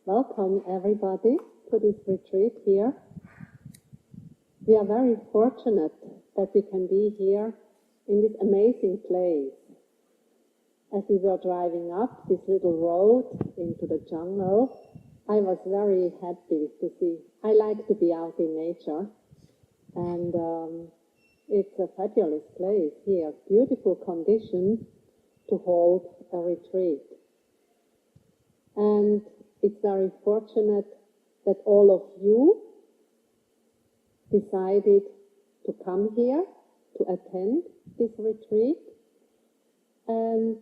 Welcome everybody to this retreat here. We are very fortunate that we can be here in this amazing place. As we were driving up this little road into the jungle, I was very happy to see. I like to be out in nature, and it's a fabulous place here, beautiful conditions to hold a retreat. And it's very fortunate that all of you decided to come here to attend this retreat. And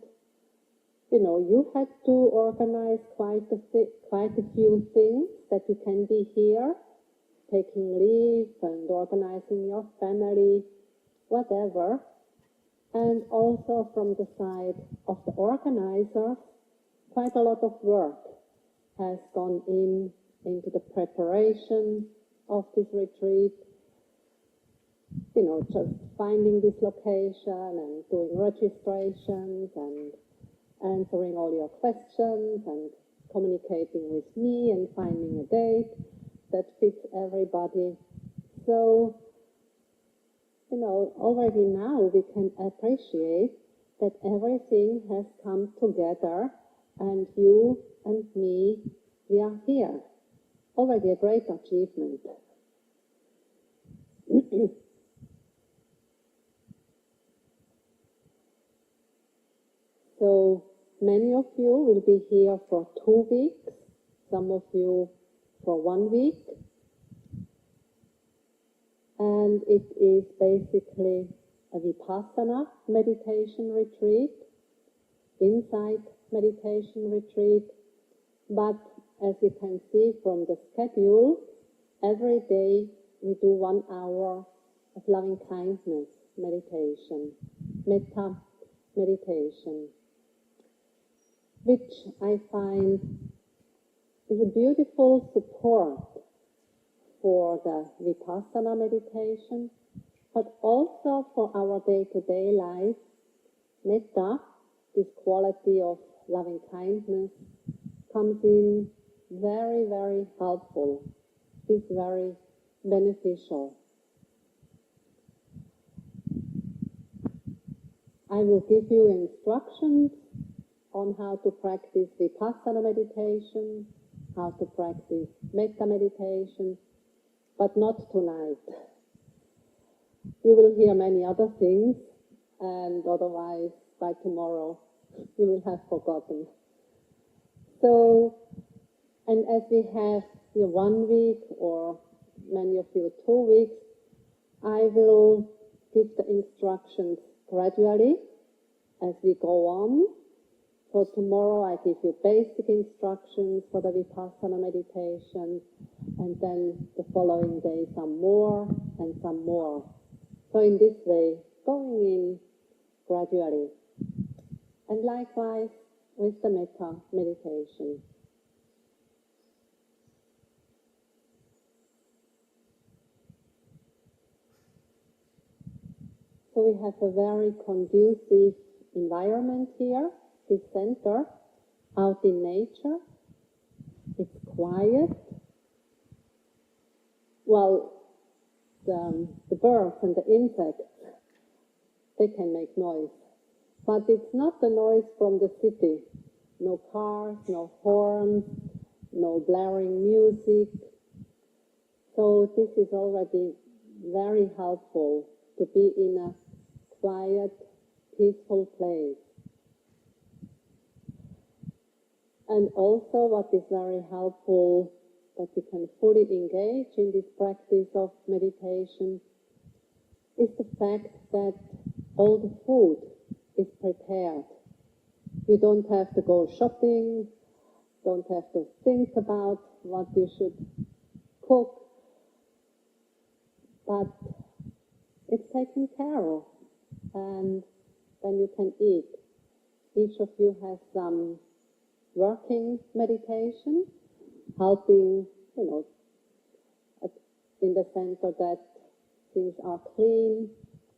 you had to organize quite a few things that you can be here, taking leave and organizing your family, whatever. And also from the side of the organizers, quite a lot of work has gone into the preparation of this retreat. Just finding this location and doing registrations and answering all your questions and communicating with me and finding a date that fits everybody. So, already now we can appreciate that everything has come together and you and me, we are here. Already a great achievement. So many of you will be here for 2 weeks, some of you for 1 week. And it is basically a Vipassana meditation retreat, insight meditation retreat. But as you can see from the schedule, every day we do 1 hour of loving kindness meditation, metta meditation, which I find is a beautiful support for the Vipassana meditation, but also for our day-to-day life. Metta, this quality of loving kindness, comes in very, very helpful. It's very beneficial. I will give you instructions on how to practice Vipassana meditation, how to practice metta meditation, but not tonight. You will hear many other things, and otherwise by tomorrow you will have forgotten. So, and as we have 1 week or many of you 2 weeks, I will give the instructions gradually as we go on. So tomorrow I give you basic instructions for the Vipassana meditation, and then the following day some more and some more. So in this way, going in gradually. And likewise with the metta meditation. So we have a very conducive environment here, this center, out in nature. It's quiet. Well, the birds and the insects, they can make noise. But it's not the noise from the city. No cars, no horns, no blaring music. So this is already very helpful to be in a quiet, peaceful place. And also what is very helpful, that we can fully engage in this practice of meditation, is the fact that all the food is prepared. You don't have to go shopping, don't have to think about what you should cook, but it's taken care of, and then you can eat. Each of you has some working meditation, helping, in the center that things are clean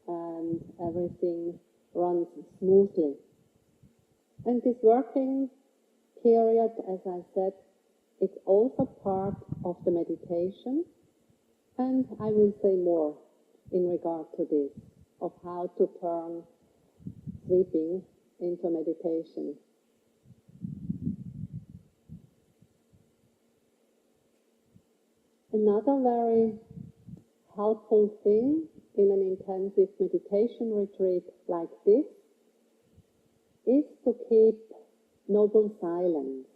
and everything runs smoothly. And this working period, as I said, it's also part of the meditation, and I will say more in regard to this, of how to turn sleeping into meditation. Another very helpful thing in an intensive meditation retreat like this is to keep noble silence,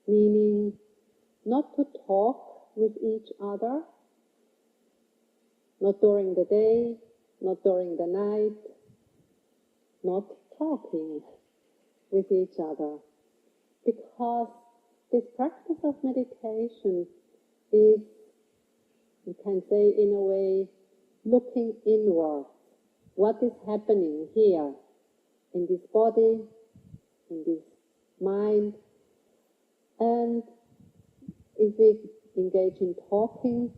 meaning not to talk with each other, not during the day, not during the night, not talking with each other. Because this practice of meditation is, you can say in a way, looking inward. What is happening here in this body, in this mind? And if we engage in talking,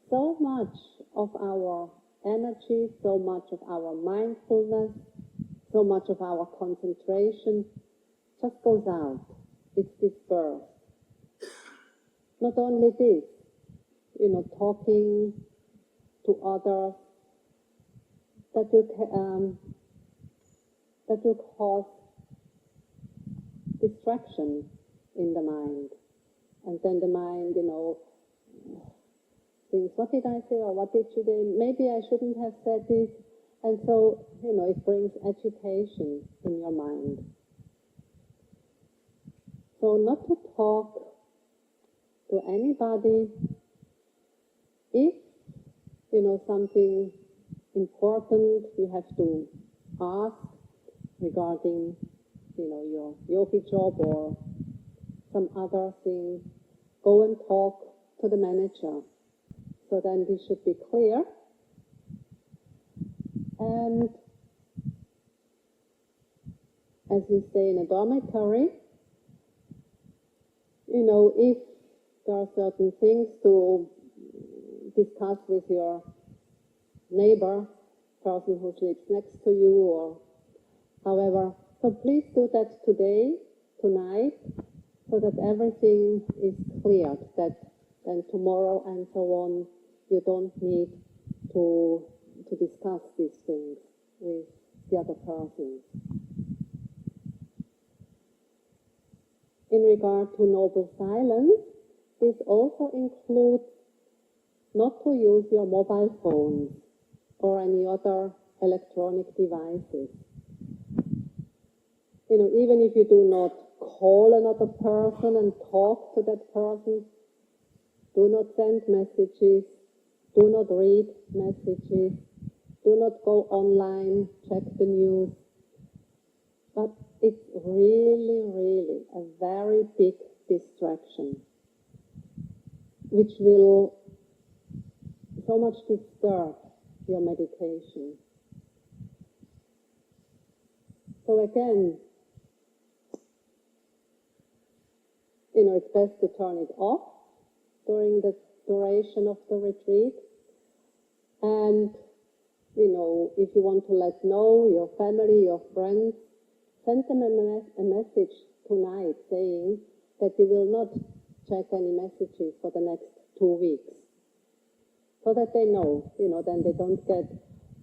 so much of our energy, so much of our mindfulness, so much of our concentration just goes out. It's dispersed. Not only this, talking to others, that will cause distraction in the mind. And then the mind, thinks, what did I say, or what did she do? Maybe I shouldn't have said this. And so, it brings agitation in your mind. So not to talk to anybody. If, something important you have to ask regarding, your yogi job or some other thing, go and talk to the manager. So then this should be clear. And as you stay in a dormitory, if there are certain things to discuss with your neighbor, person who sleeps next to you, or however, so please do that today, tonight, so that everything is cleared, that then tomorrow and so on, you don't need to discuss these things with the other person. In regard to noble silence, this also includes not to use your mobile phones or any other electronic devices. Even if you do not call another person and talk to that person, do not send messages, do not read messages, do not go online, check the news. But it's really, really a very big distraction, which will so much disturb your meditation. So again, it's best to turn it off during the duration of the retreat. And, if you want to let know your family, your friends, send them a message tonight saying that you will not check any messages for the next 2 weeks. So that they know, then they don't get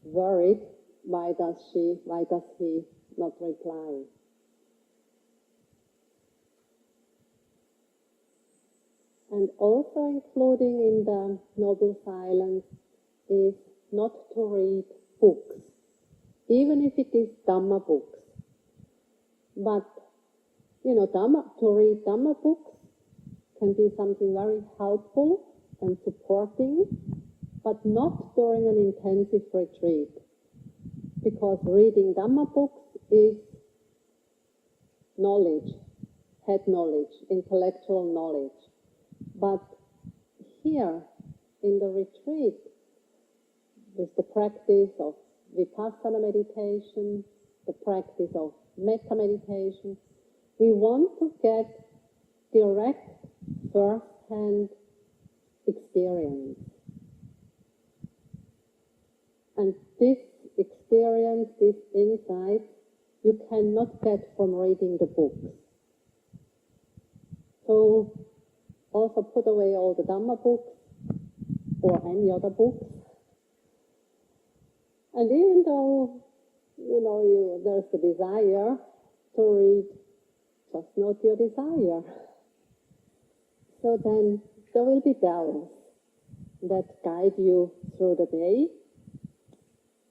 worried, why does he not reply? And also including in the noble silence is not to read books, even if it is Dhamma books. But, to read Dhamma books can be something very helpful and supporting, but not during an intensive retreat. Because reading Dhamma books is knowledge, head knowledge, intellectual knowledge. But here, in the retreat, with the practice of Vipassana meditation, the practice of metta meditation, we want to get direct, first-hand experience. And this experience, this insight, you cannot get from reading the books. So Also put away all the Dhamma books or any other books. And even though, there's the desire to read, just note your desire. So then there will be bells that guide you through the day.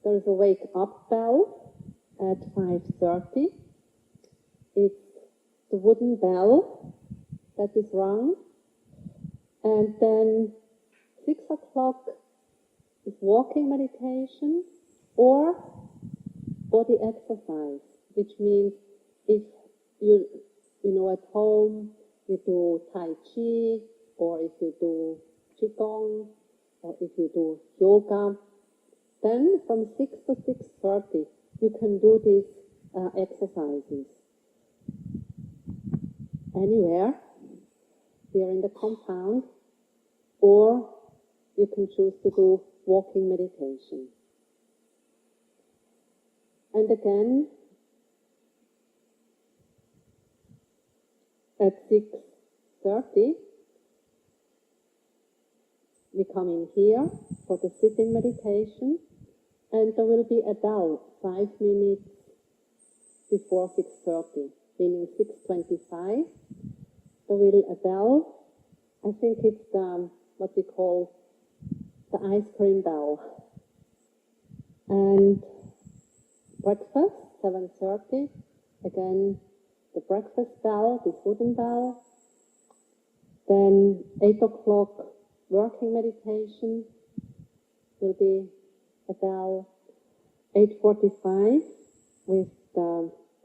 There is a wake up bell at 5:30. It's the wooden bell that is rung. And then 6 o'clock is walking meditation or body exercise, which means if you at home you do Tai Chi, or if you do Qigong, or if you do yoga, then from 6 to 6:30 you can do these exercises anywhere here in the compound, or you can choose to do walking meditation. And again, at 6:30, we come in here for the sitting meditation, and there will be a bell 5 minutes before 6:30, meaning 6:25. There will be a bell. I think it's what we call the ice cream bell. And breakfast, 7:30. Again, the breakfast bell, this wooden bell. Then 8 o'clock, working meditation will be a bell. 8:45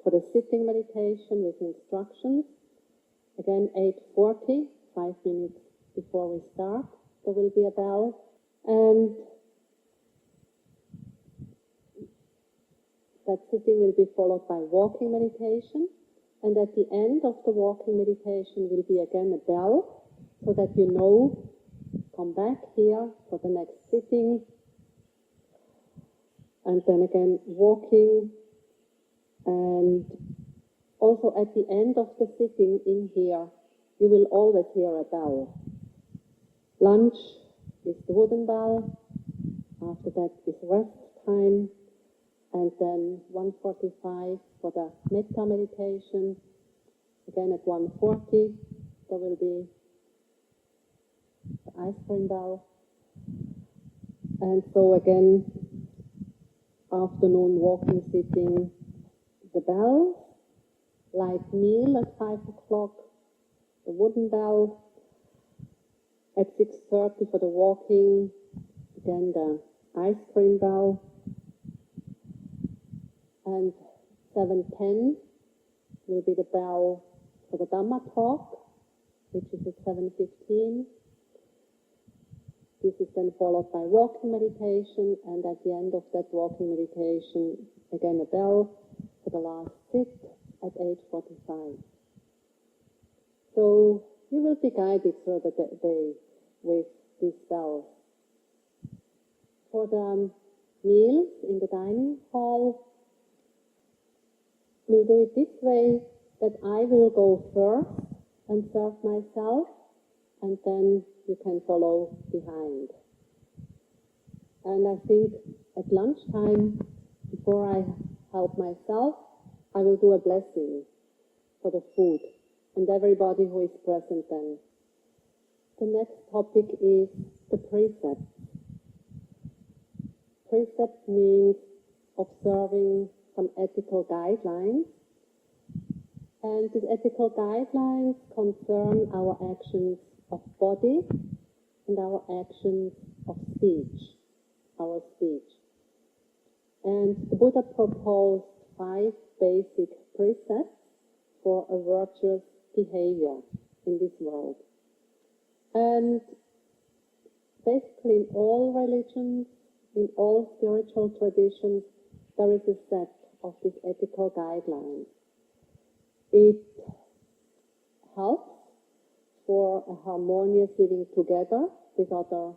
for the sitting meditation with instructions. Again, 8:40, 5 minutes before we start, there will be a bell. And that sitting will be followed by walking meditation. And at the end of the walking meditation will be again a bell, so that come back here for the next sitting. And then again walking. And also at the end of the sitting in here, you will always hear a bell. Lunch is the wooden bell. After that is rest time. And then 1:45 for the metta meditation. Again at 1:40 there will be the ice cream bell. And so again, afternoon walking, sitting, the bell. Light meal at 5 o'clock, the wooden bell. At 6:30 for the walking, again the ice cream bell. And 7:10 will be the bell for the Dhamma talk, which is at 7:15. This is then followed by walking meditation, and at the end of that walking meditation, again a bell for the last sit at 8:45. So you will be guided through the day with these bells. For the meals in the dining hall, we'll do it this way, that I will go first and serve myself, and then you can follow behind. And I think at lunchtime, before I help myself, I will do a blessing for the food and everybody who is present then. The next topic is the precepts. Precepts means observing some ethical guidelines. And these ethical guidelines concern our actions of body and our actions of speech, our speech. And the Buddha proposed 5 basic precepts for a virtuous behavior in this world. And basically in all religions, in all spiritual traditions, there is a set of these ethical guidelines. It helps for a harmonious living together with other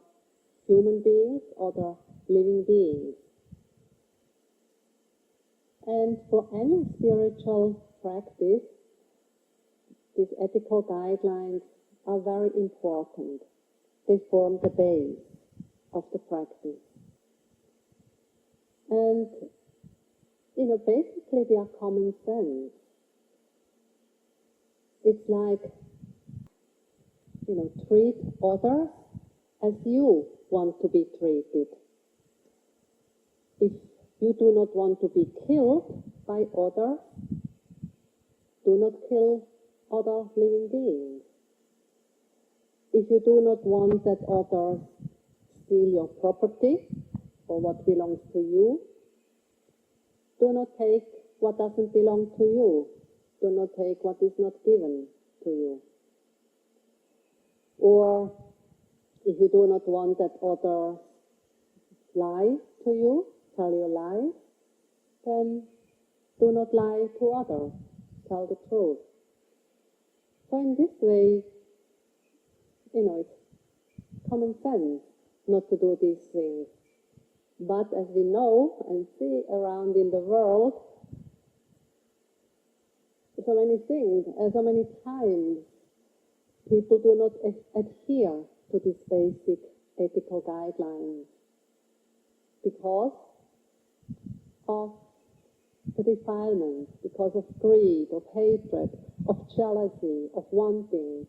human beings, other living beings. And for any spiritual practice, these ethical guidelines are very important. They form the base of the practice. And, basically they are common sense. It's like, treat others as you want to be treated. If you do not want to be killed by others, do not kill other living beings. If you do not want that others steal your property or what belongs to you, do not take what doesn't belong to you. Do not take what is not given to you. Or if you do not want that others lie to you, tell you lies, then do not lie to others. Tell the truth. So in this way, it's common sense not to do these things. But as we know and see around in the world, so many things, so many times, people do not adhere to these basic ethical guidelines because of the defilements, because of greed, of hatred, of jealousy, of wanting,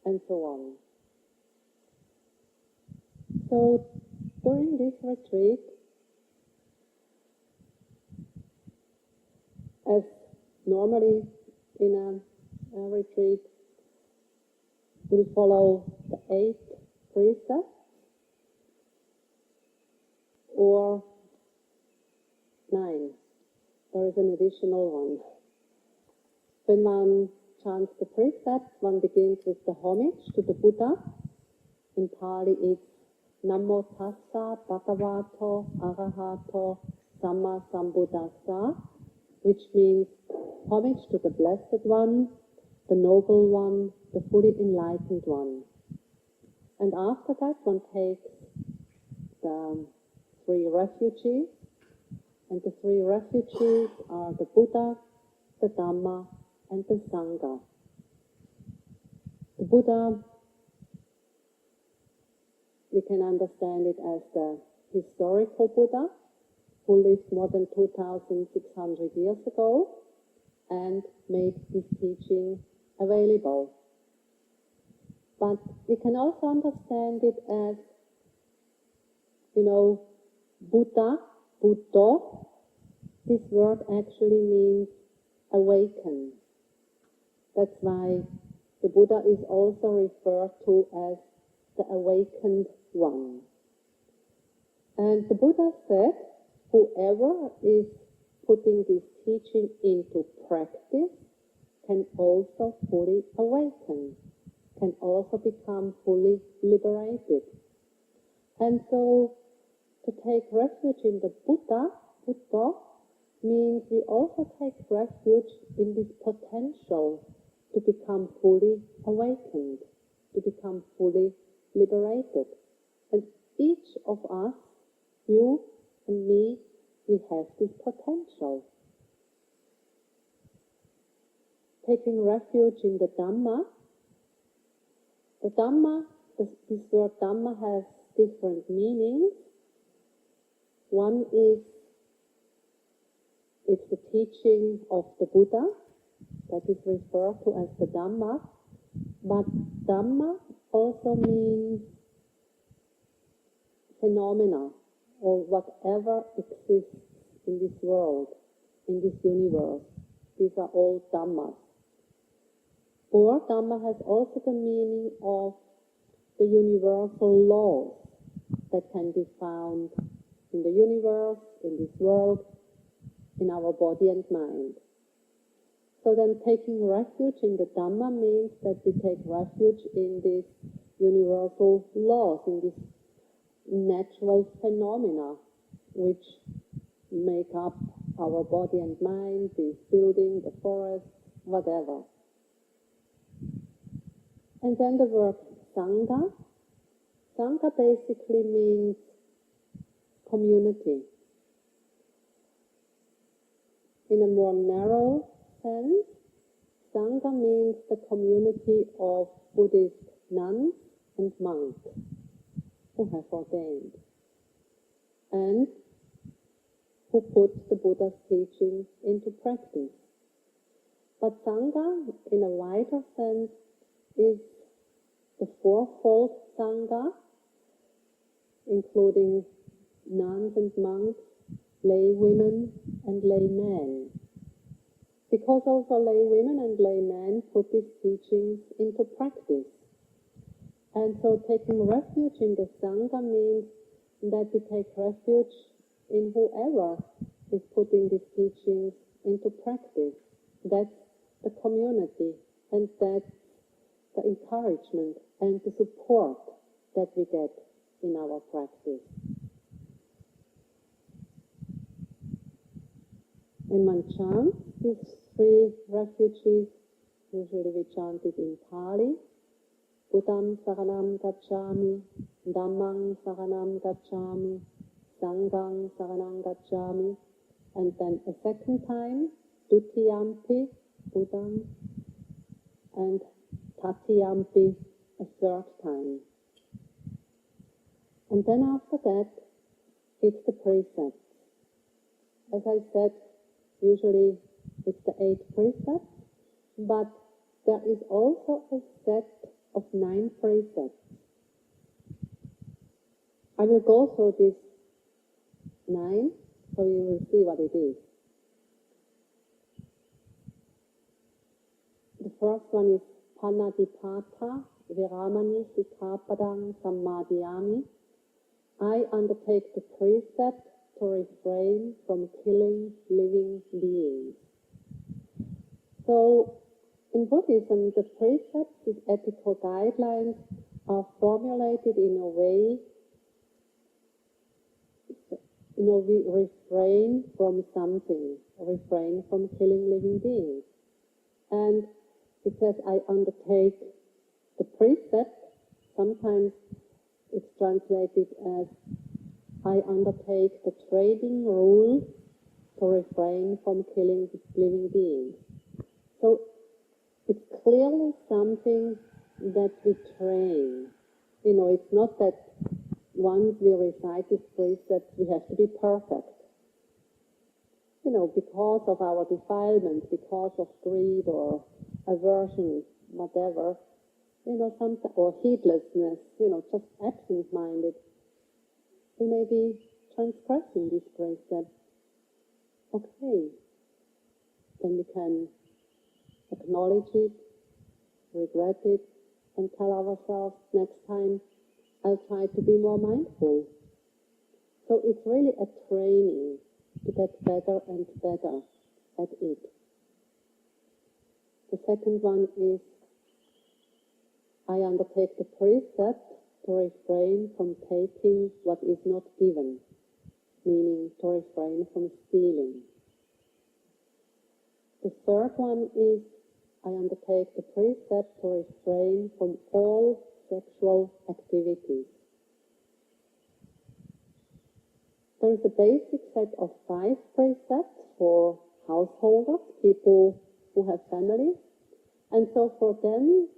and so on. So during this retreat, as normally in a retreat, we'll follow the 8 precepts or 9. There is an additional one. When one chants the precepts, one begins with the homage to the Buddha. In Pali it's Namo Tassa Bhagavato Arahato Samma Sambuddhassa, which means homage to the Blessed One, the Noble One, the fully enlightened one. And after that one takes the 3 refuges, and the 3 refuges are the Buddha, the Dhamma, and the Sangha. The Buddha, we can understand it as the historical Buddha, who lived more than 2,600 years ago and made his teaching available. But we can also understand it as, Buddha, Buddha. This word actually means awaken. That's why the Buddha is also referred to as the awakened one. And the Buddha said, whoever is putting this teaching into practice can also fully awaken, can also become fully liberated. And so to take refuge in the Buddha means we also take refuge in this potential to become fully awakened, to become fully liberated. And each of us, you and me, we have this potential. Taking refuge in the Dhamma. The Dhamma, this word Dhamma has different meanings. One is, it's the teaching of the Buddha, that is referred to as the Dhamma. But Dhamma also means phenomena, or whatever exists in this world, in this universe. These are all Dhammas. Or Dhamma has also the meaning of the universal laws that can be found in the universe, in this world, in our body and mind. So then taking refuge in the Dhamma means that we take refuge in these universal laws, in these natural phenomena which make up our body and mind, this building, the forest, whatever. And then the word Sangha. Sangha basically means community. In a more narrow sense, Sangha means the community of Buddhist nuns and monks who have ordained and who put the Buddha's teaching into practice. But Sangha, in a wider sense, is the fourfold Sangha, including nuns and monks, lay women and lay men. Because also lay women and lay men put these teachings into practice. And so taking refuge in the Sangha means that we take refuge in whoever is putting these teachings into practice. That's the community, and that's the encouragement and the support that we get in our practice. When one chants these three refuges, usually we chant it in Pali, Buddham Saranam Gacchami, Dhammang Saranam Gacchami, Sanghang Saranam Gacchami, and then a second time, Dutiyampi, Buddham, and Tatiyampi, a third time. And then after that, it's the precepts. As I said, usually it's the 8 precepts, but there is also a set of 9 precepts. I will go through these 9, so you will see what it is. The first one is Panadipata Viramani Sikkhapadang Sammadhiyami. I undertake the precept to refrain from killing living beings. So, in Buddhism, the precepts, these ethical guidelines, are formulated in a way, we refrain from something, refrain from killing living beings. And it says, I undertake the precept. Sometimes it's translated as, I undertake the trading rule to refrain from killing living beings. So it's clearly something that we train. It's not that once we recite this precept, we have to be perfect. Because of our defilement, because of greed or aversion, whatever, or heedlessness, just absent-minded, we may be transgressing this precept. Okay, then we can acknowledge it, regret it, and tell ourselves, next time I'll try to be more mindful. So it's really a training to get better and better at it. The second one is, I undertake the precept to refrain from taking what is not given, meaning to refrain from stealing. The third one is, I undertake the precept to refrain from all sexual activities. There is a basic set of 5 precepts for householders, people who have families, and so for them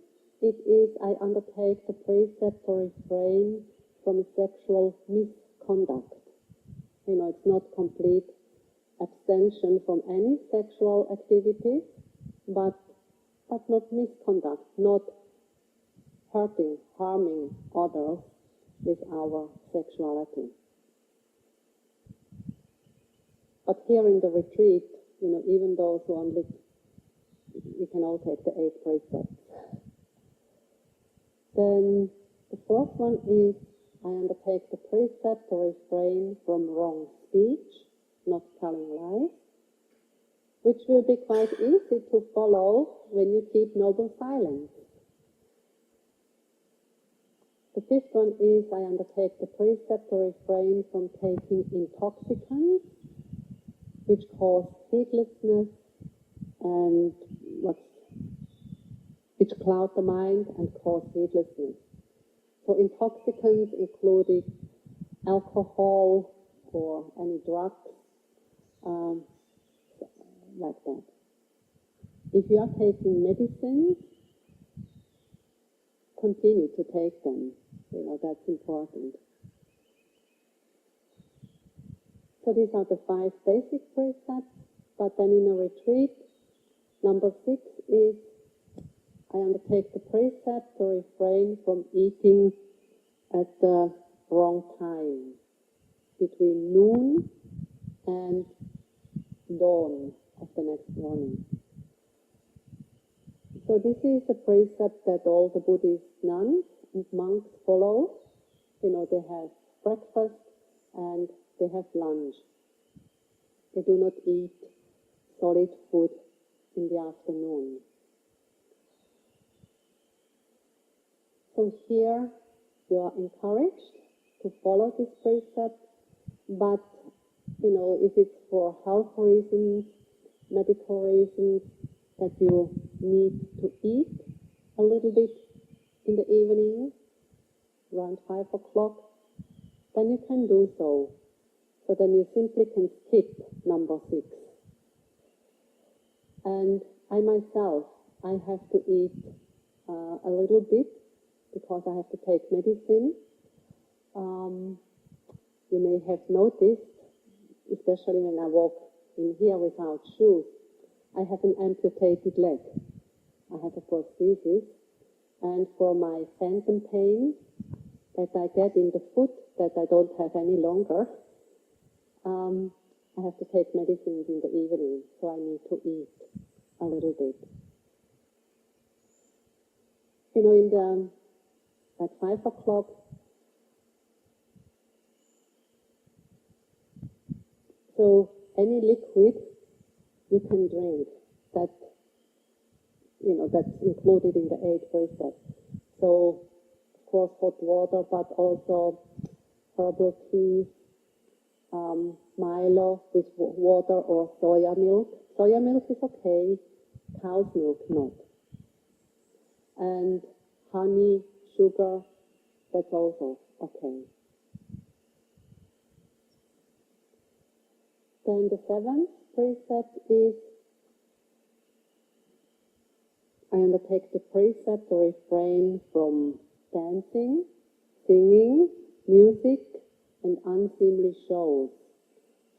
it is, I undertake the precept to refrain from sexual misconduct. It's not complete abstention from any sexual activities, but not misconduct, not harming others with our sexuality. But here in the retreat, even those who only, we can all take the 8 precepts. Then the fourth one is, I undertake the precept to refrain from wrong speech, not telling lies, which will be quite easy to follow when you keep noble silence. The fifth one is, I undertake the precept to refrain from taking intoxicants, which cause heedlessness and which cloud the mind and cause heedlessness. So intoxicants including alcohol or any drugs, like that. If you are taking medicines, continue to take them. You know, that's important. So these are the 5 basic precepts, but then in a retreat, number 6 is I undertake the precept to refrain from eating at the wrong time, between noon and dawn of the next morning. So this is a precept that all the Buddhist nuns and monks follow. You know, they have breakfast and they have lunch. They do not eat solid food in the afternoon. So here you are encouraged to follow this precept, but you know, if it's for health reasons, medical reasons, that you need to eat a little bit in the evening, around 5 o'clock, then you can do so. So then you simply can skip number 6. And I myself, I have to eat a little bit because I have to take medicine. You may have noticed, especially when I walk in here without shoes, I have an amputated leg. I have a prosthesis, and for my phantom pain that I get in the foot that I don't have any longer, I have to take medicines in the evening, so I need to eat a little bit. You know, at 5 o'clock, so any liquid you can drink, that, you know, that's included in the 8 precepts. So, of course, hot water, but also herbal tea, Milo with water or soya milk. Soya milk is okay, cow's milk not. And honey, sugar, that's also okay. Then the 7th precept is I undertake the precept to refrain from dancing, singing, music, and unseemly shows,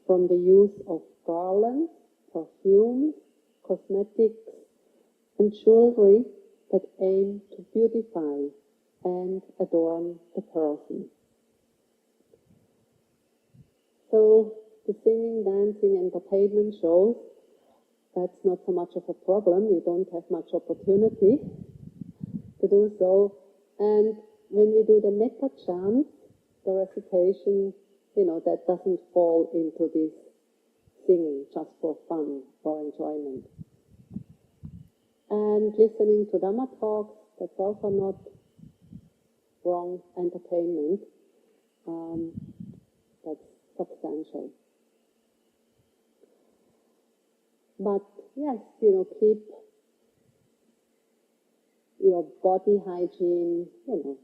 from the use of garlands, perfumes, cosmetics, and jewelry that aim to beautify and adorn the person. So the singing, dancing, entertainment shows, that's not so much of a problem. You don't have much opportunity to do so. And when we do the metta chant, the recitation, you know, that doesn't fall into this singing just for fun or enjoyment. And listening to Dhamma talks, that's also not wrong entertainment. That's substantial. But yes, you know, keep your body hygiene, you know,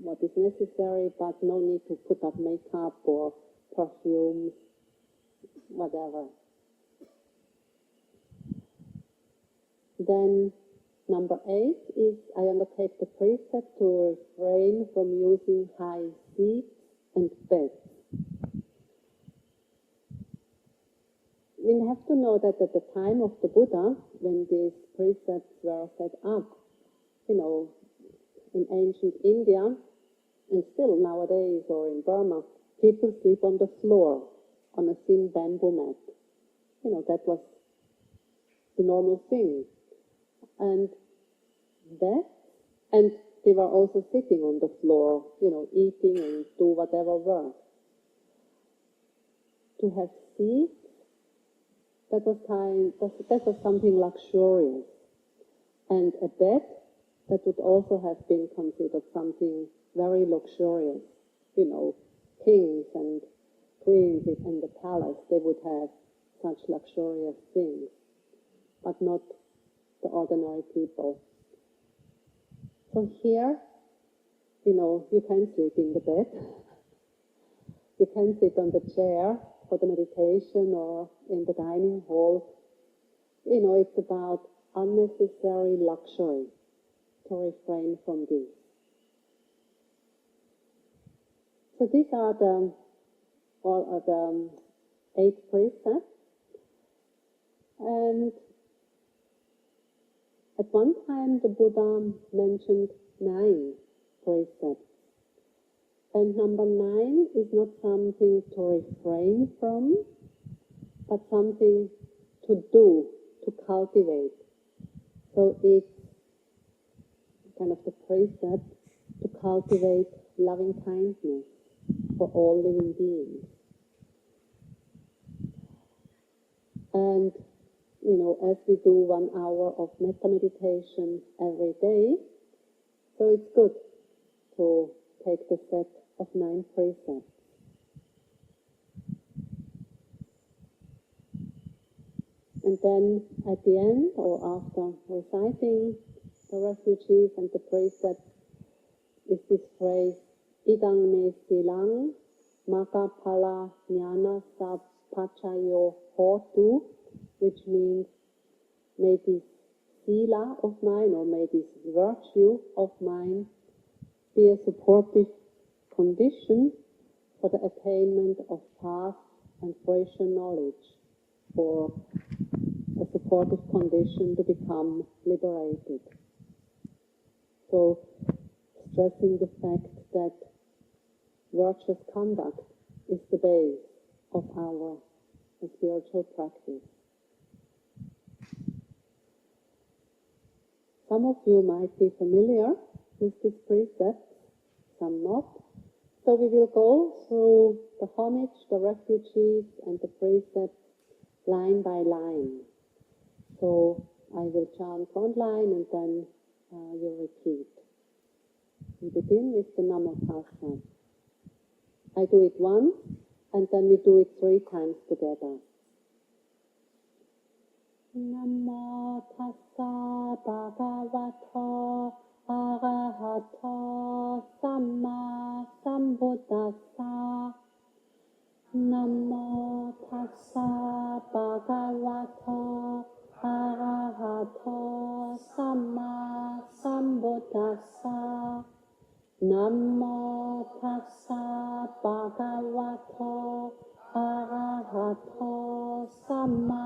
what is necessary, but no need to put up makeup or perfumes, whatever. Then number 8 is I undertake the precept to refrain from using high seats and beds. We have to know that at the time of the Buddha, when these precepts were set up, you know, in ancient India, and still nowadays or in Burma, people sleep on the floor, on a thin bamboo mat. You know, that was the normal thing. And they were also sitting on the floor, you know, eating and do whatever work. To have seats, that was something luxurious. And a bed, that would also have been considered something very luxurious. You know, kings and queens in the palace, they would have such luxurious things, but not the ordinary people. So here, you know, you can sleep in the bed. You can sit on the chair for the meditation or in the dining hall. You know, it's about unnecessary luxury. to refrain from this. So these are the 8 precepts. And at one time the Buddha mentioned 9 precepts. And number 9 is not something to refrain from, but something to do, to cultivate. So it's kind of the precept to cultivate loving kindness for all living beings. And, as we do 1 hour of metta meditation every day, so it's good to take the set of 9 precepts. And then at the end, or after reciting the refugees and the precepts, is this phrase, idang me silang maka pala jnana sapachayo hotu, which means, may this sila of mine, or may this virtue of mine, be a supportive condition for the attainment of path and spiritual knowledge, or a supportive condition to become liberated. So, stressing the fact that virtuous conduct is the base of our spiritual practice. Some of you might be familiar with this precept, some not. So we will go through the homage, the refugees, and the precepts line by line. So I will chant one line and then you repeat. We begin with the Namo Tassa. I do it once and then we do it 3 times together. Namo Tassa Bhagavato Arahato Samma Sambuddhassa. Namo Tassa Bhagavato Arahato Samma Sambuddhassa. Namo Tassa Bhagavato Arahato Samma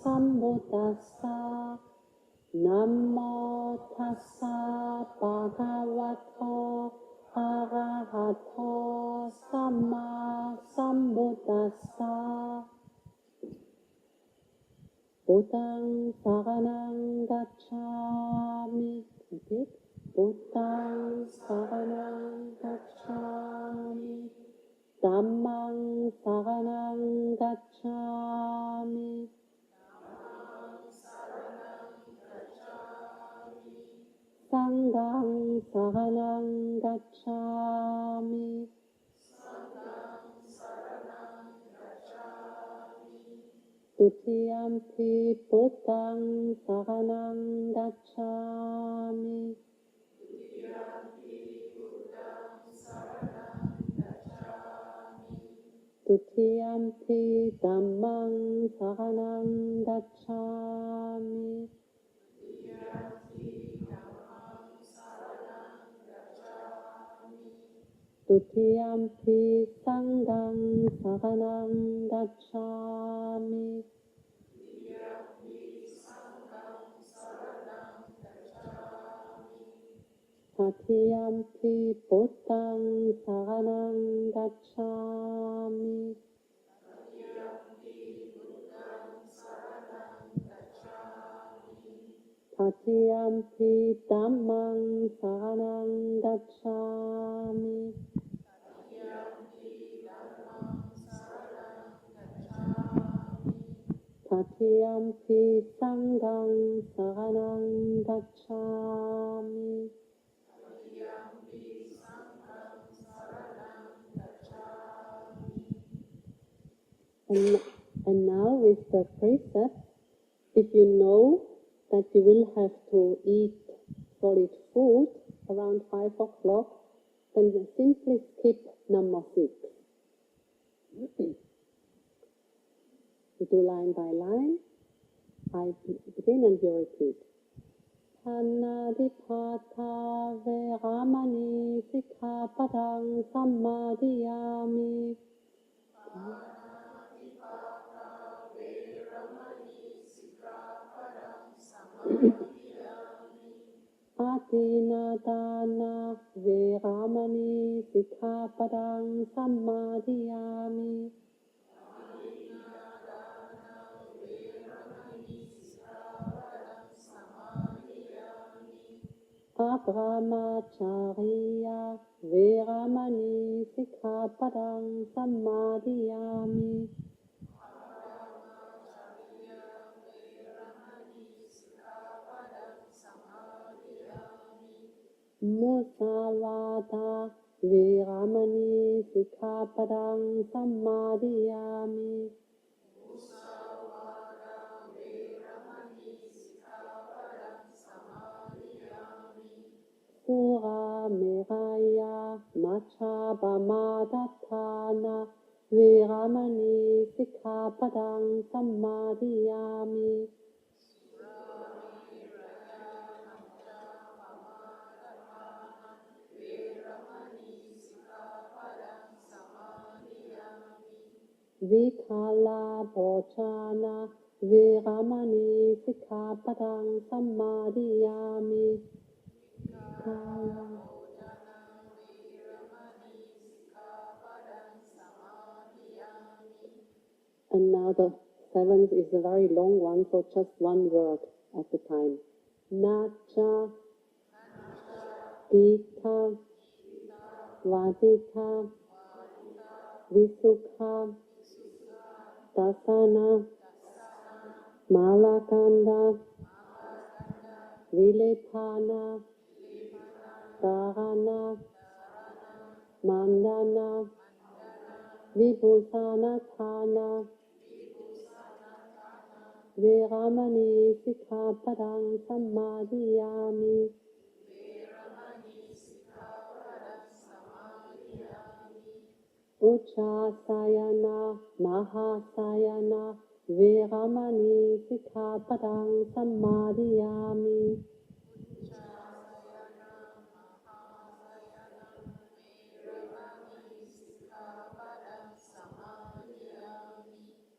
Sambuddhassa. Namo Tassa Bhagavato Arahato Samma Sambuddhassa. Buddhaṃ saranang gacchāmi. Repeat. Buddhaṃ saranang gacchāmi. Dhammang saranang gacchāmi. Sanghang saranang gacchāmi. Tutiyampi Buddhaṃ saranang gacchāmi. Tutiyampi Dhammang saranang gacchāmi. Tutiyampi Sanghang saranang gacchāmi. Tatiyampi Buddhaṃ saranang gacchāmi. Tatiyampi Dhammang saranang gacchāmi. Tatiyampi Sanghang saranang gacchāmi. And now with the precept, if you know that you will have to eat solid food around 5 o'clock, then you simply skip number 6. You do line by line. I begin and you repeat. Panadippata Veramani Sikkhapadang Sammadiyami. Atinadana Veramani Sikkhapadang Sammadiyami. Abramacharya Veramani Sikkhapadang Sammadiyami. Musavada Veramani Sikkhapadang Sammadiyami. Sura Miraya Machabamadatthana Veramani Sikkhapadang Sammadiyami. Vikala Bhojana Veramani Sikkhapadang Sammadiyami. And now the seventh is a very long one, so just one word at a time. Nacha, Dita, Vadita, Visukha, Dasana, Malakanda, Vilepana, Dharana, Mandana, Vibhusanatthana, Veramani Sikkhapadang Sammadiyami. Uchasayana, Mahasayana, Veramani Sikkhapadang Sammadiyami.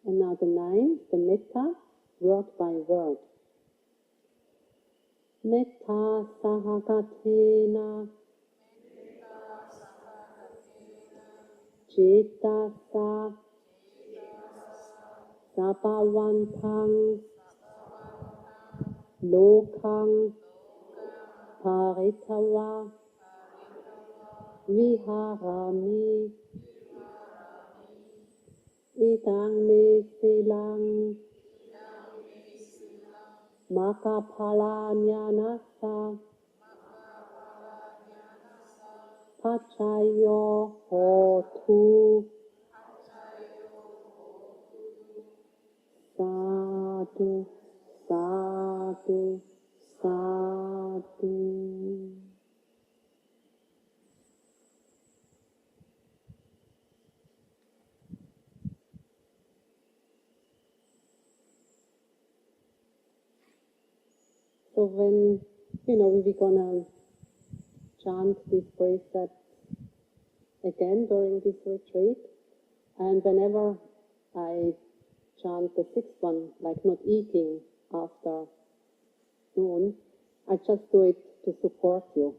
And now the ninth, the metta, word by word. Metta sahagathena cetasa sabhavantang lokang paritava viharami idang me silang makaphalanyanasa pachayo hotu. Sadhu, sadhu, sadhu. So when, we're gonna chant these precepts again during this retreat, and whenever I chant the sixth one, like not eating after noon, I just do it to support you.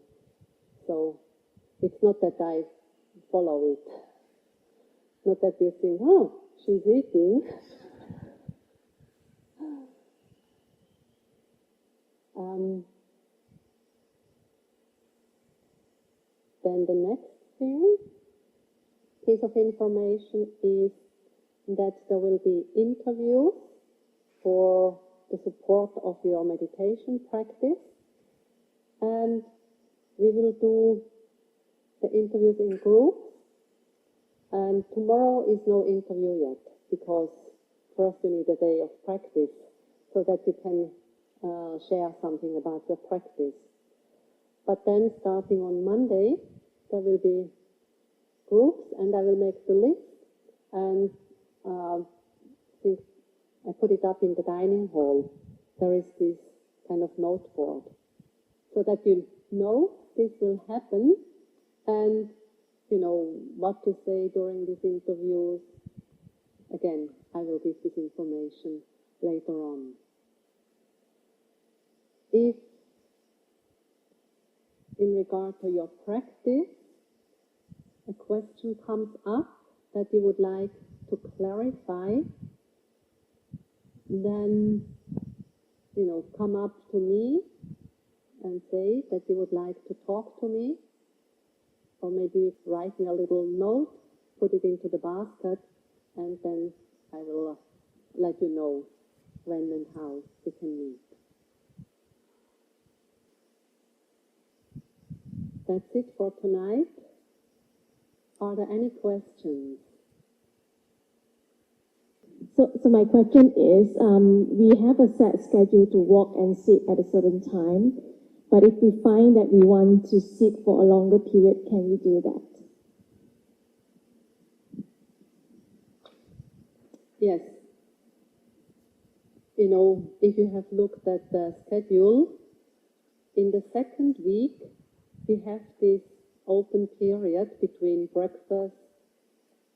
So it's not that I follow it. Not that you think, oh, she's eating. Then the next piece of information is that there will be interviews for the support of your meditation practice, and we will do the interviews in groups. And tomorrow is no interview yet, because first you need a day of practice so that you can share something about your practice. But then starting on Monday, there will be groups, and I will make the list, and since I put it up in the dining hall, there is this kind of note board. so that you know this will happen and you know what to say during these interviews. Again, I will give this information later on. If in regard to your practice, a question comes up that you would like to clarify, then, you know, come up to me and say that you would like to talk to me, or maybe write me a little note, put it into the basket, and then I will let you know when and how we can meet. That's it for tonight. Are there any questions? So my question is, we have a set schedule to walk and sit at a certain time, but if we find that we want to sit for a longer period, can we do that? Yes. You know, if you have looked at the schedule, in the second week, we have this open period between breakfast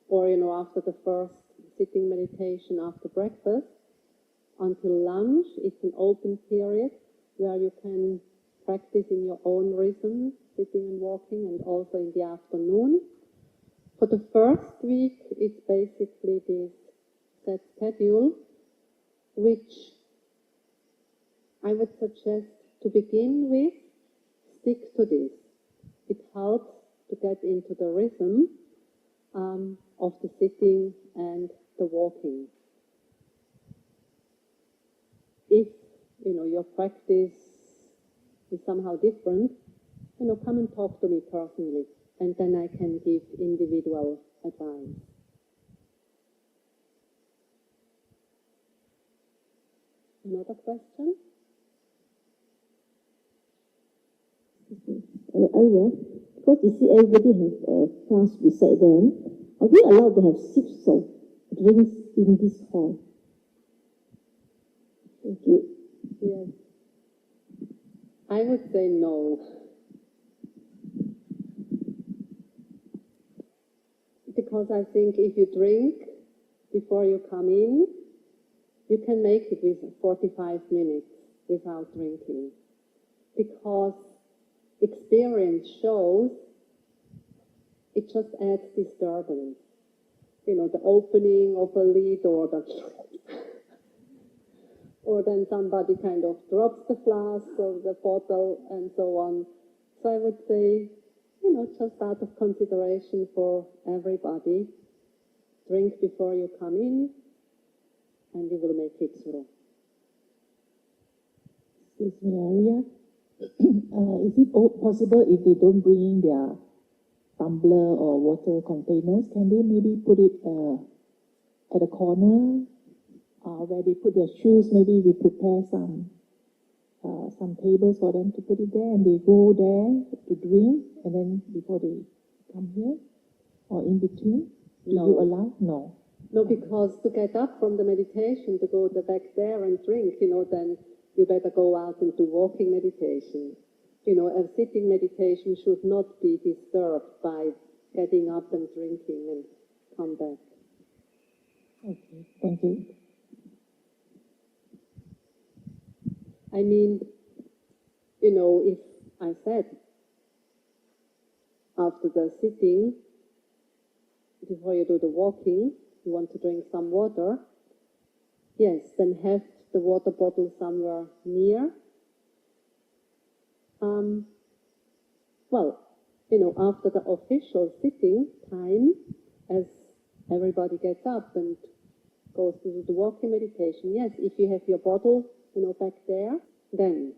or, you know, after the first sitting meditation after breakfast until lunch. It's an open period where you can practice in your own rhythm, sitting and walking, and also in the afternoon. For the first week, it's basically this set schedule, which I would suggest to begin with, stick to this. It helps to get into the rhythm of the sitting and the walking. If, you know, your practice is somehow different, you know, come and talk to me personally, and then I can give individual advice. Another question? Earlier, because you see everybody has a flask beside them, are we allowed to have sips of drinks in this hall? Thank you. Yes. I would say no. Because I think if you drink before you come in, you can make it with 45 minutes without drinking. Because experience shows it just adds disturbance. You know, the opening of a lid or or then somebody kind of drops the flask or the bottle and so on. So I would say, you know, just out of consideration for everybody, drink before you come in and we will make it through. Excuse me, Ariya. Is it possible if they don't bring in their tumbler or water containers, can they maybe put it at a corner where they put their shoes? Maybe we prepare some tables for them to put it there, and they go there to drink, and then before they come here, or in between. Do you allow? No. No, because to get up from the meditation, to go back there and drink, you know, then you better go out and do walking meditation. You know, a sitting meditation should not be disturbed by getting up and drinking and come back. Okay, thank you. I mean, you know, if I said after the sitting, before you do the walking, you want to drink some water, yes, then have the water bottle somewhere near. Well, you know, after the official sitting time, as everybody gets up and goes to the walking meditation, yes, if you have your bottle, you know, back there, then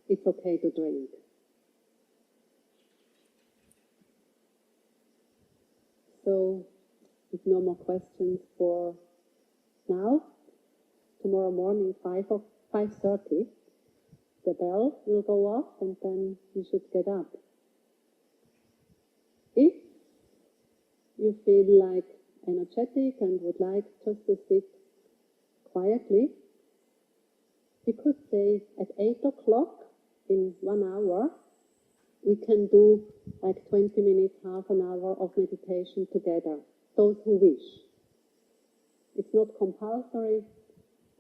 it's okay to drink. So, if no more questions for now, tomorrow morning, 5:30, the bell will go off and then you should get up. If you feel like energetic and would like just to sit quietly, we could say at 8 o'clock in 1 hour, we can do like 20 minutes, half an hour of meditation together, those who wish. It's not compulsory,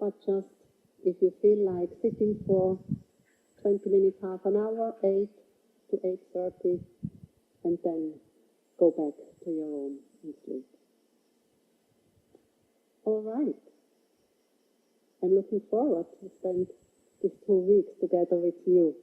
but just if you feel like sitting for 20 minutes, half an hour, 8 to 8:30, and then go back to your room and sleep. All right. I'm looking forward to spend these 2 weeks together with you.